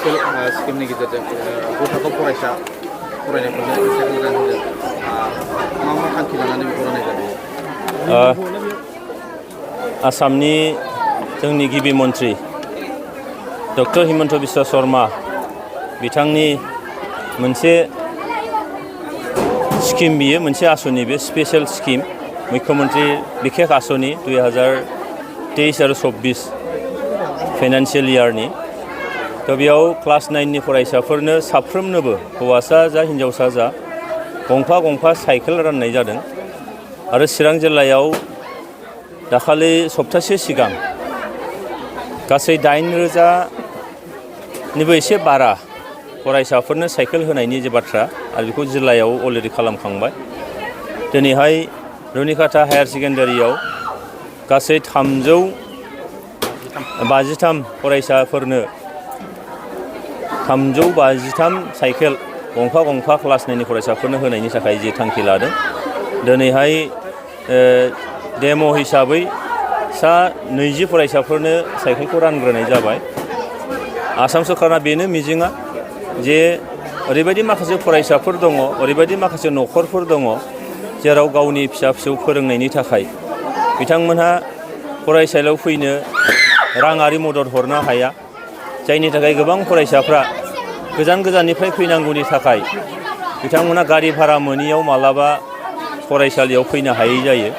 स्किमनि गेजेरजों ग' थाखोआव फरायसा फरायनायफोरनो साइकेल रान होदों मा मा थांखि लानानै बेखौ राननाय जादों? आसामनि जोंनि गिबि मन्त्रि डक्टर हिमन्त बिश्व शर्मा बिथांनि मोनसे स्किम बियो मोनसे आसनि बे स्पेशल स्किम मुख्यमंत्री बिखेख आसनि 2023 आरो 24 फाइनान्सियेल इयारनि तो बेयाव क्लास 9नि फरायसाफोरनो साफ्रोमनोबो हौवासा जा हिन्जावसा जा गंफा गंफा साइकेल राननाय जादों आरो चिरां जिल्लायाव दाखालि सप्तासे सिगां गासै 8,000निबो एसे बारा फरायसाफोरनो साइकेल होनायनि जे बाथ्रा आरो बेखौ जिल्लायाव अलरेडि खालामखांबाय। दिनैहाय रुनिकाटा हायार सेकेन्डारियाव गासै 353 फरायसाफोरनो 353 साइकेल गंफा गंफा क्लास 9नि फरायसाफोरनो होनायनि थाखाय जे थांखि लादों। दिनैहाय डेम' हिसाबै 20 फरायसाफोरनो साइकेलखौ रानग्रोनाय जाबाय। आसाम सरकारा बेनो मिजिङा जे ओरैबायदि माखासे फरायसाफोर दङ, ओरैबायदि माखासे न'खरफोर दङ जेराव गावनि फिसा फिसौ फोरोंनायनि थाखाय बिथांमोनहा फरायसालियाव फैनो राङारि मदद हरनो हाया, जायनि थाखाय गोबां फरायसाफ्रा गोजान गोजाननिफ्राय फैनांगौनि थाखाय बिथांमोना गारि भारा मोनियाव मालाबा फरायसालियाव फैनो हायै जायो।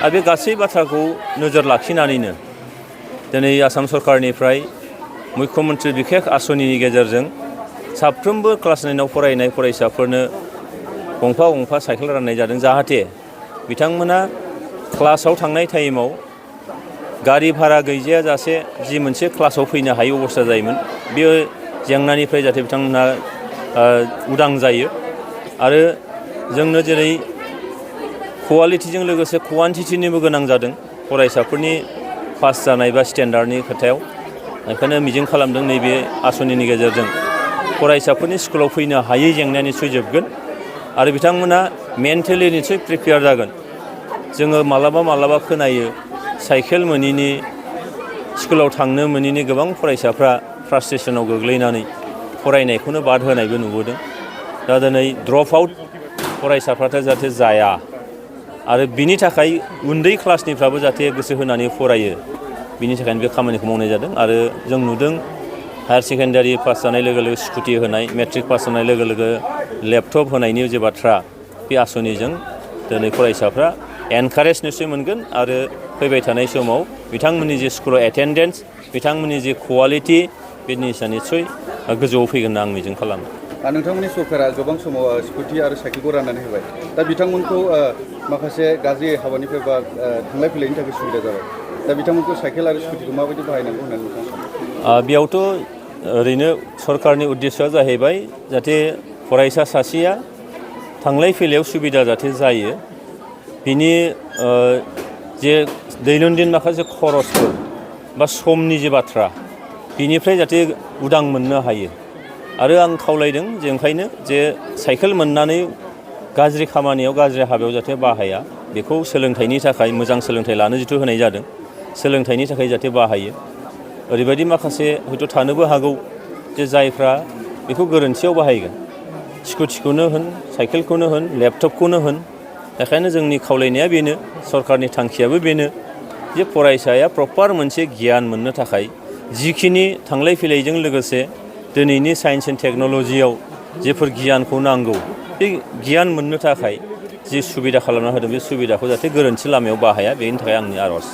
आरो बे गासै बाथ्राखौ नोजोर लाखिनानैनो दिनै आसाम सरकारनिफ्राय मुख्यमंत्री बिखेख आसनिनि गेजेरजों साफ्रोमबो क्लास 9आव फरायनाय फरायसाफोरनो गंफा गंफा साइकेल राननाय जादों, जाहाथे बिथांमोना क्लासाव थांनाय टाइमाव गारि भारा गैजायाजासे जि मोनसे क्लासाव फैनो हायै अबस्था जायोमोन बे जेंनानिफ्राय जाहाथे बिथांमोनहा उदां जायो। आरो जोंनो जेरै कुवालिटिजों लोगोसे क्वान्टिटिनिबो गोनां जादों फरायसाफोरनि पास जानाय बा स्टेन्डार्डनि खोथायाव। ओंखायनो मिजिं खालामदों नैबे आसनिनि गेजेरजों फरायसाफोरनि स्कुलाव फैनो हायै जेंनाया निस्सय जोबगोन आरो बिथांमोना मेन्टेलि निस्सय प्रिपेयार जागोन। जोङो मालाबा खोनायो साइकेल मोनिनि स्कुलाव थांनो मोनिनि गोबां फरायसाफ्रा फ्रास्ट्रेसनाव गोग्लैनानै फरायनायखौनो बाद होनायबो नुबोदों। दा दिनै ड्रप आउट फरायसाफ्राथ' जाहाथे जाया आरो बिनि थाखाय उन्दै क्लासनिफ्राबो जाहाथे गोसो होनानै फरायो, बिनि थाखायनो बे खामानिखौ मावनाय जादों। आरो जों नुदों हायार सेकेन्डारि पास जानाय लोगो लोगो स्कुटि होनाय, मेट्रिक पास जानाय लोगो लोगो लेपटप होनायनि जे बाथ्रा, बे आसनिजों दिनै फरायसाफ्रा एनकारेज निस्सय मोनगोन आरो फैबाय थानाय समाव बिथांमोननि जे स्कुलाव एटेन्डेन्स, बिथांमोननि जे कुवालिटि, बे जिनिसा निस्सय गोजौआव फैगोन होनना आं मिजिं खालामो। नोंथांमोननि सरकारा गोबां समाव स्कुटि आरो साइकेलखौ राननानै होबाय। दा बिथांमोनखौ माखासे गाज्रि हाबानिफ्राय बा थांलाय फैलायनि थाखाय सुबिदा जाबाय। दा बिथांमोनखौ साइकेल आरो स्कुटिखौ माबायदि बाहायनांगौ होननानै नोंथाङा सानो? बेयावथ' ओरैनो सरकारनि उद्देश्यआ जाहैबाय जाहाथे फरायसा सासेया थांलाय फैलायाव सुबिदा जाहाथे जायो, बिनि जे दैनन्दिन माखासे खरसफोर बा समनि जे बाथ्रा बिनिफ्राय जाहाथे उदां मोननो हायो। आरो आं खावलायदों जे ओंखायनो जे साइकेल मोननानै गाज्रि खामानियाव गाज्रि हाबायाव जाहाथे बाहाया, बेखौ सोलोंथाइनि थाखाय मोजां सोलोंथाइ लानो जिथु होनाय जादों, सोलोंथाइनि थाखाय जाहाथे बाहायो। ओरैबायदि माखासे हयथ' थानोबो हागौ जे जायफ्रा बेखौ गोरोन्थियाव बाहायगोन, स्कुटिखौनो होन, साइकेलखौनो होन, लेपटपखौनो होन। बेखायनो जोंनि खावलायनाया बेनो, सरकारनि थांखियाबो बेनो जे फरायसाया प्रपार मोनसे गियान मोननो थाखाय जिखिनि थांलाय फैलायजों लोगोसे दिनैनि साइन्स एन्ड टेक्न'लजियाव जेफोर गियानखौ नांगौ, बे गियान मोननो थाखाय जि सुबिदा खालामना होदों, बे सुबिदाखौ जाहाथे गोरोन्थि लामायाव बाहाया, बेनि थाखाय आंनि आर'ज।